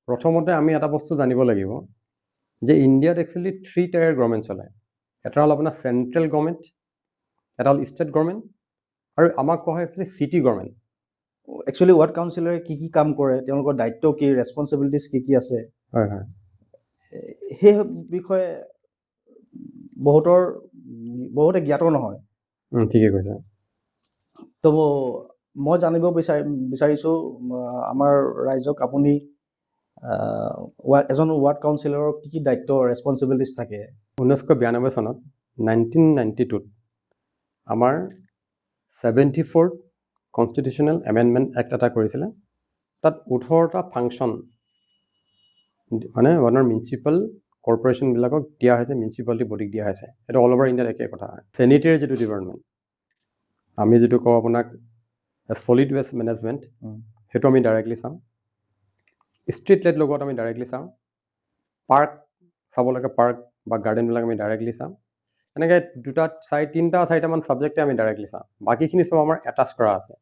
প্ৰথমতে আমি এটা বস্তু জানিব লাগিব যে ইণ্ডিয়াত একচুৱেলি 3 টায়াৰ গভৰ্ণমেণ্ট চলে এটা হ'ল আপোনাৰ চেণ্ট্ৰেল গভৰ্ণমেণ্ট এটা হ'ল ষ্টেট গভৰ্ণমেণ্ট আৰু আমাক কোৱা হয় actually city government actually ward কাউন্সিলৰে কি কাম কৰে তেওঁলোকৰ দায়িত্ব কি ৰেছপন্সিবিলিটিজ কি আছে হয় হয় সেই বিষয়ে বহুতে জ্ঞাত নহয় ঠিকে কৈছে তো মই জানিব বিচাৰিছোঁ আমাৰ ৰাইজক আপুনি এজন ৱাৰ্ড কাউন্সিলৰৰ কি দায়িত্ব ৰেছপন্সিবিলিটিজ থাকে 1992 চনত 1992ত আমাৰ 74th কনষ্টিটিউশ্যনেল এমেণ্ডমেণ্ট এক্ট এটা কৰিছিলে তাত 18টা ফাংচন মানে আপোনাৰ মিউনিচিপেল কৰ্পৰেশ্যনবিলাকক দিয়া হৈছে মিউনিচিপালিটি বডিক দিয়া হৈছে এইটো অল অভাৰ ইণ্ডিয়াত একে কথা হয় চেনিটেৰী যিটো ডিপাৰ্টমেণ্ট আমি যিটো কওঁ আপোনাক সলিড ৱেষ্ট মেনেজমেণ্ট সেইটো আমি ডাইৰেক্টলি চাওঁ ষ্ট্ৰীট লাইট লগোৱাত আমি ডাইৰেক্টলি চাওঁ পাৰ্ক চাব লাগে পাৰ্ক বা গাৰ্ডেনবিলাক আমি ডাইৰেক্টলি চাওঁ এনেকৈ 3টা 4টামান ছাবজেক্টে আমি ডাইৰেক্টলি চাওঁ বাকীখিনি চব আমাৰ এটাচ কৰা আছে